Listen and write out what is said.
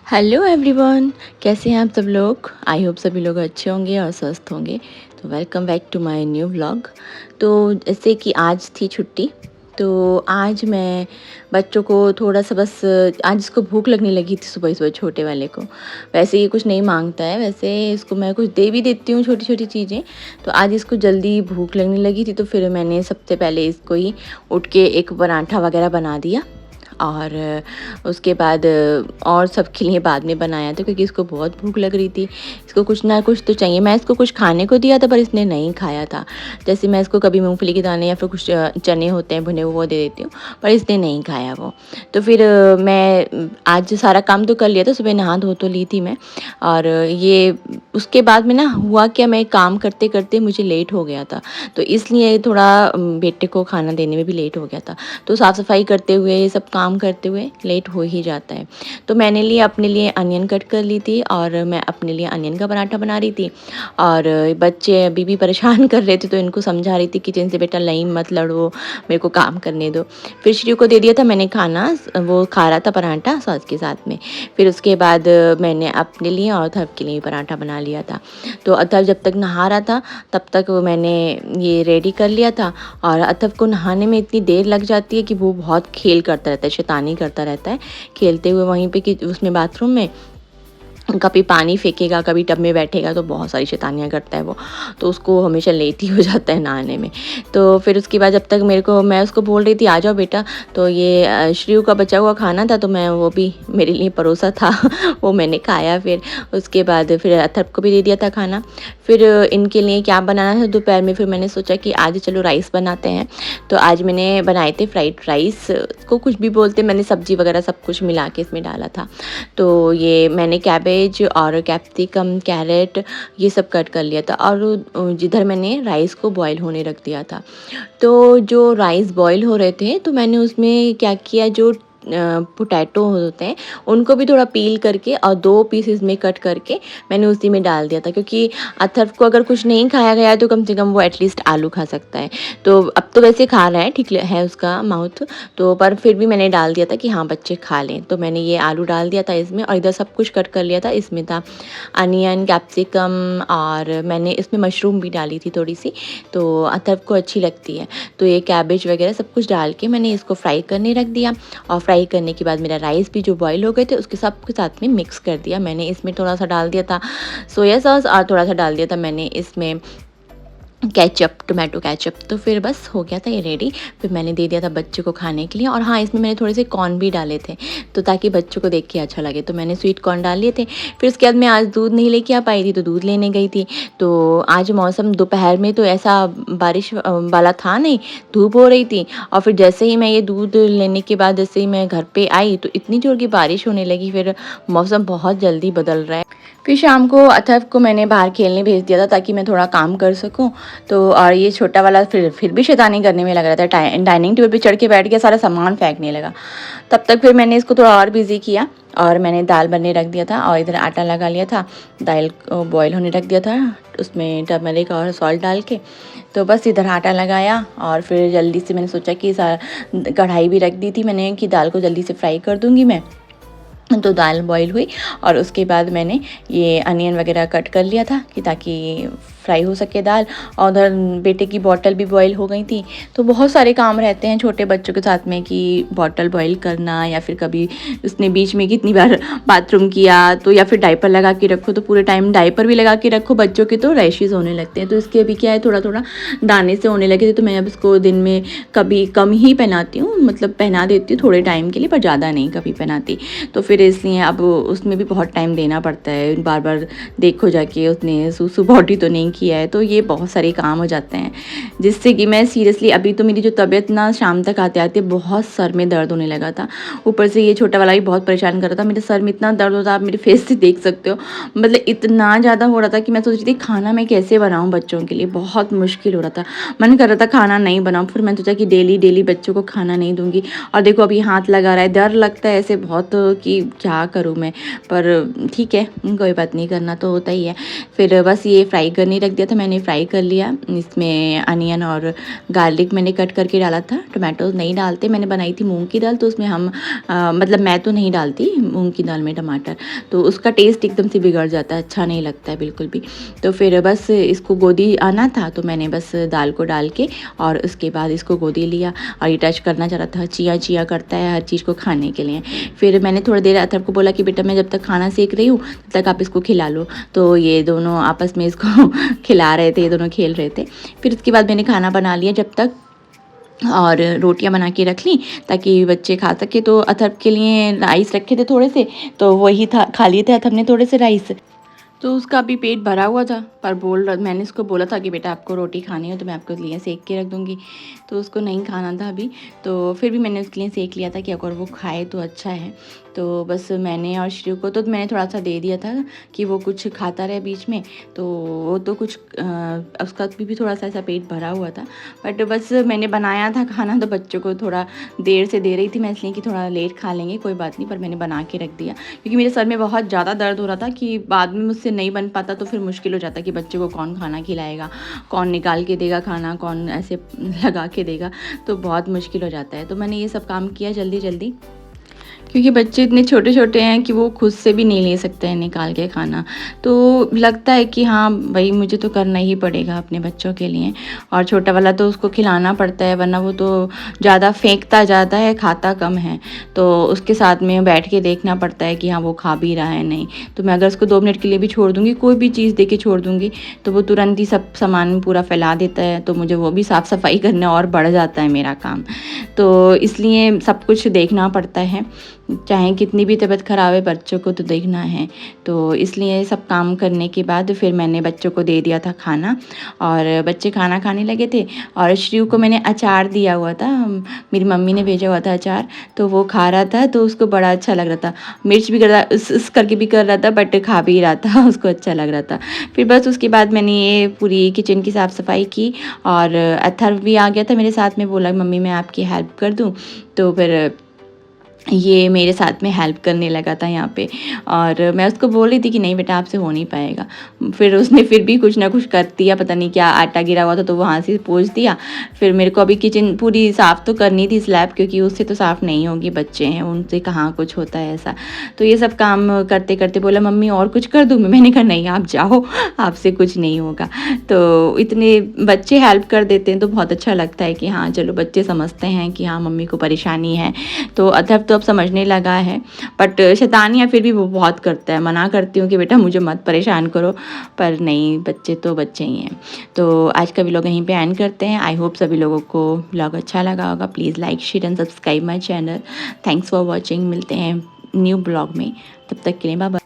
Hello everyone, कैसे हैं आप सब लोग। आई होप सभी लोग अच्छे होंगे और स्वस्थ होंगे। तो welcome back to my new vlog. तो जैसे कि आज थी छुट्टी, तो आज मैं बच्चों को थोड़ा सा बस आज इसको भूख लगने लगी थी सुबह सुबह छोटे वाले को। वैसे ये कुछ नहीं मांगता है, वैसे इसको मैं कुछ दे भी देती हूँ छोटी छोटी चीज़ें। तो आज इसको जल्दी भूख लगने लगी थी, तो फिर मैंने सबसे पहले इसको ही उठ के एक पराठा वगैरह बना दिया। और उसके बाद और सबके लिए बाद में बनाया था, क्योंकि इसको बहुत भूख लग रही थी। इसको कुछ ना कुछ तो चाहिए। मैं इसको कुछ खाने को दिया था पर इसने नहीं खाया था। जैसे मैं इसको कभी मूंगफली के दाने या फिर कुछ चने होते हैं भुने, वो दे देती हूँ, पर इसने नहीं खाया वो। तो फिर मैं आज सारा काम तो कर लिया था, सुबह नहा धो तो ली थी मैं। और ये उसके बाद में ना हुआ क्या, मैं काम करते करते मुझे लेट हो गया था, तो इसलिए थोड़ा बेटे को खाना देने में भी लेट हो गया था। तो साफ़ सफाई करते हुए ये सब काम करते हुए लेट हो ही जाता है। तो मैंने लिए अपने लिए अनियन कट कर ली थी और मैं अपने लिए अनियन का पराठा बना रही थी। और बच्चे अभी भी परेशान कर रहे थे, तो इनको समझा रही थी किचन से, बेटा लाइन मत लड़ो, मेरे को काम करने दो। फिर श्री को दे दिया था मैंने खाना, वो खा रहा था पराठा सॉस के साथ में। फिर उसके बाद मैंने अपने लिए और अथर्व के लिए पराठा बना लिया था। तो अथर्व जब तक नहा रहा था तब तक मैंने ये रेडी कर लिया था। और अथर्व को नहाने में इतनी देर लग जाती है कि वो बहुत खेल करता रहता है, शैतानी करता रहता है खेलते हुए वहीं पे कि उसमें बाथरूम में कभी पानी फेंकेगा, कभी टब में बैठेगा, तो बहुत सारी शैतानियाँ करता है वो। तो उसको हमेशा लेट ही हो जाता है नहाने में। तो फिर उसके बाद जब तक मैं उसको बोल रही थी आ जाओ बेटा, तो ये श्रीयू का बचा हुआ खाना था, तो मैं वो भी मेरे लिए परोसा था वो मैंने खाया। फिर उसके बाद फिर अथर्व को भी दे दिया था खाना। फिर इनके लिए क्या बनाना था दोपहर में, फिर मैंने सोचा कि आज चलो राइस बनाते हैं। तो आज मैंने बनाए थे फ्राइड राइस, को कुछ भी बोलते, मैंने सब्जी वगैरह सब कुछ मिला के इसमें डाला था। तो ये मैंने कैबेज और कैप्सिकम, कैरेट, ये सब कट कर लिया था। और जिधर मैंने राइस को बॉईल होने रख दिया था। तो जो राइस बॉईल हो रहे थे, तो मैंने उसमें क्या किया, जो पोटैटो होते हैं उनको भी थोड़ा पील करके और 2 पीसेस में कट करके मैंने उसी में डाल दिया था। क्योंकि अथर्व को अगर कुछ नहीं खाया गया है तो कम से कम वो एटलीस्ट आलू खा सकता है। तो अब तो वैसे खा रहा है, ठीक है उसका माउथ, तो पर फिर भी मैंने डाल दिया था कि हाँ बच्चे खा लें। तो मैंने ये आलू डाल दिया था इसमें, और इधर सब कुछ कट कर लिया था। इसमें था अनियन, कैप्सिकम, और मैंने इसमें मशरूम भी डाली थी थोड़ी सी, तो अथर्व को अच्छी लगती है। तो ये कैबेज वगैरह सब कुछ डाल के मैंने इसको फ्राई करने रख दिया। और फ्राई करने के बाद मेरा राइस भी जो बॉईल हो गए थे उसके सब के साथ में मिक्स कर दिया। मैंने इसमें थोड़ा सा डाल दिया था सोया सॉस, और थोड़ा सा डाल दिया था मैंने इसमें केचप, टोमेटो केचप। तो फिर बस हो गया था ये रेडी। फिर मैंने दे दिया था बच्चे को खाने के लिए। और हाँ, इसमें मैंने थोड़े से कॉर्न भी डाले थे, तो ताकि बच्चों को देख के अच्छा लगे, तो मैंने स्वीट कॉर्न डाल लिए थे। फिर उसके बाद मैं आज दूध नहीं लेके आ पाई थी, तो दूध लेने गई थी। तो आज मौसम दोपहर में तो ऐसा बारिश वाला था नहीं, धूप हो रही थी। और फिर जैसे ही मैं ये दूध लेने के बाद जैसे ही मैं घर पे आई, तो इतनी जोर की बारिश होने लगी। फिर मौसम बहुत जल्दी बदल रहा है। फिर शाम को अथर्व को मैंने बाहर खेलने भेज दिया था, ताकि मैं थोड़ा काम कर सकूं। तो और ये छोटा वाला फिर भी शैतानी करने में लग रहा था, डाइनिंग टेबल पे चढ़ के बैठ गया, सारा सामान फेंकने लगा। तब तक फिर मैंने इसको थोड़ा और बिजी किया, और मैंने दाल बनने रख दिया था, और इधर आटा लगा लिया था, दाल बॉईल होने रख दिया था उसमें टर्मरिक और सॉल्ट डाल के। तो बस इधर आटा लगाया, और फिर जल्दी से मैंने सोचा कि कढ़ाई भी रख दी थी मैंने कि दाल को जल्दी से फ्राई कर दूँगी मैं। तो दाल बॉईल हुई, और उसके बाद मैंने ये अनियन वगैरह कट कर लिया था कि ताकि फ्राई हो सके दाल। और उधर बेटे की बॉटल भी बॉईल हो गई थी। तो बहुत सारे काम रहते हैं छोटे बच्चों के साथ में, कि बॉटल बॉईल करना, या फिर कभी उसने बीच में कितनी बार बाथरूम किया, तो या फिर डाइपर लगा के रखो, तो पूरे टाइम डाइपर भी लगा के रखो बच्चों के, तो रैशेज़ होने लगते हैं। तो इसके अभी क्या है, थोड़ा थोड़ा दाने से होने लगे थे। तो मैं अब इसको दिन में कभी कम ही पहनाती हूँ, मतलब पहना देती हूँ थोड़े टाइम के लिए, पर ज़्यादा नहीं कभी पहनाती। तो फिर इसलिए अब उसमें भी बहुत टाइम देना पड़ता है, बार बार देखो जाके उसने सूसू बॉडी तो नहीं किया है। तो ये बहुत सारे काम हो जाते हैं, जिससे कि मैं सीरियसली अभी तो मेरी जो तबीयत ना शाम तक आते आते बहुत सर में दर्द होने लगा था। ऊपर से ये छोटा वाला भी बहुत परेशान कर रहा था, मेरे सर में इतना दर्द होता, आप मेरे फेस से देख सकते हो। मतलब इतना ज़्यादा हो रहा था कि मैं सोच रही थी खाना मैं कैसे बनाऊँ बच्चों के लिए, बहुत मुश्किल हो रहा था। मन कर रहा था खाना नहीं बनाऊँ। फिर मैंने सोचा कि डेली डेली बच्चों को खाना नहीं दूँगी। और देखो अभी हाथ लगा रहा है, डर लगता है ऐसे बहुत कि क्या करूँ मैं, पर ठीक है, कोई बात नहीं, करना तो होता ही है। फिर बस ये फ्राई करने पानी रख दिया था, मैंने फ्राई कर लिया। इसमें अनियन और गार्लिक मैंने कट करके डाला था, टमाटोज नहीं डालते। मैंने बनाई थी मूंग की दाल, तो उसमें हम मतलब मैं तो नहीं डालती मूंग की दाल में टमाटर, तो उसका टेस्ट एकदम से बिगड़ जाता है, अच्छा नहीं लगता है बिल्कुल भी। तो फिर बस इसको गोदी आना था, तो मैंने बस दाल को डाल के और उसके बाद इसको गोदी लिया। और ये टच करना चाह रहा था, चिया चिया करता है हर चीज़ को खाने के लिए। फिर मैंने थोड़ी देर अथर्व को बोला कि बेटा मैं जब तक खाना सेक रही हूँ तब तक आप इसको खिला लो। तो ये दोनों आपस में इसको खिला रहे थे, ये दोनों खेल रहे थे। फिर उसके बाद मैंने खाना बना लिया जब तक, और रोटियां बना के रख ली ताकि बच्चे खा सके। तो अथर्व के लिए राइस रखे थे थोड़े से, तो वही था, खा लिए थे अथर्व ने थोड़े से राइस। तो उसका भी पेट भरा हुआ था, पर मैंने उसको बोला था कि बेटा आपको रोटी खानी हो तो मैं आपके लिए सेक के रख दूँगी, तो उसको नहीं खाना था अभी। तो फिर भी मैंने उसके लिए सेक लिया था कि अगर वो खाए तो अच्छा है। तो बस मैंने और श्रेय को तो मैंने थोड़ा सा दे दिया था कि वो कुछ खाता रहे बीच में, तो वो तो कुछ उसका भी थोड़ा सा ऐसा पेट भरा हुआ था। बट बस मैंने बनाया था खाना, तो बच्चों को थोड़ा देर से दे रही थी मैं, इसलिए कि थोड़ा लेट खा लेंगे, कोई बात नहीं, पर मैंने बना के रख दिया क्योंकि मेरे सर में बहुत ज़्यादा दर्द हो रहा था कि बाद में मुझसे नहीं बन पाता तो फिर मुश्किल हो जाता कि बच्चे को कौन खाना खिलाएगा, कौन निकाल के देगा खाना, कौन ऐसे लगा के देगा, तो बहुत मुश्किल हो जाता है। तो मैंने ये सब काम किया जल्दी जल्दी, क्योंकि बच्चे इतने छोटे छोटे हैं कि वो खुद से भी नहीं ले सकते हैं निकाल के खाना। तो लगता है कि हाँ भाई मुझे तो करना ही पड़ेगा अपने बच्चों के लिए। और छोटा वाला तो उसको खिलाना पड़ता है, वरना वो तो ज़्यादा फेंकता ज़्यादा है, खाता कम है। तो उसके साथ में बैठ के देखना पड़ता है कि हाँ वो खा भी रहा है नहीं। तो मैं अगर उसको 2 मिनट के लिए भी छोड़ दूँगी, कोई भी चीज़ दे के छोड़ दूँगी, तो वो तुरंत ही सब सामान पूरा फैला देता है। तो मुझे वो भी साफ़ सफाई करना और बढ़ जाता है मेरा काम। तो इसलिए सब कुछ देखना पड़ता है, चाहे कितनी भी तबीयत ख़राब है बच्चों को तो देखना है। तो इसलिए सब काम करने के बाद फिर मैंने बच्चों को दे दिया था खाना, और बच्चे खाना खाने लगे थे। और श्रीव को मैंने अचार दिया हुआ था, मेरी मम्मी ने भेजा हुआ था अचार, तो वो खा रहा था, तो उसको बड़ा अच्छा लग रहा था। मिर्च भी कर रहा, उस करके भी कर रहा था, बट खा भी रहा था, उसको अच्छा लग रहा था। फिर बस उसके बाद मैंने ये पूरी किचन की साफ़ सफाई की, और अथर्व भी आ गया था मेरे साथ में, बोला मम्मी मैं आपकी हेल्प कर दूँ। तो फिर ये मेरे साथ में हेल्प करने लगा था यहाँ पे, और मैं उसको बोल रही थी कि नहीं बेटा आपसे हो नहीं पाएगा। फिर उसने फिर भी कुछ ना कुछ कर दिया, पता नहीं क्या आटा गिरा हुआ था तो वहाँ से पोंछ दिया। फिर मेरे को अभी किचन पूरी साफ़ तो करनी थी स्लैब, क्योंकि उससे तो साफ़ नहीं होगी, बच्चे हैं उनसे कहाँ कुछ होता है ऐसा। तो ये सब काम करते करते बोला मम्मी और कुछ कर दूँ, मैंने कहा नहीं आप जाओ, आपसे कुछ नहीं होगा। तो इतने बच्चे हेल्प कर देते हैं तो बहुत अच्छा लगता है कि हाँ चलो बच्चे समझते हैं कि हाँ मम्मी को परेशानी है। तो अथर्व तो अब समझने लगा है, बट शैतानियाँ फिर भी वो बहुत करता है। मना करती हूँ कि बेटा मुझे मत परेशान करो, पर नहीं, बच्चे तो बच्चे ही हैं। तो आज का व्लॉग यहीं पे एंड करते हैं। आई होप सभी लोगों को व्लॉग अच्छा लगा होगा। Please like share and subscribe my channel. Thanks for watching. मिलते हैं न्यू ब्लॉग में, तब तक के लिए बाय बाय।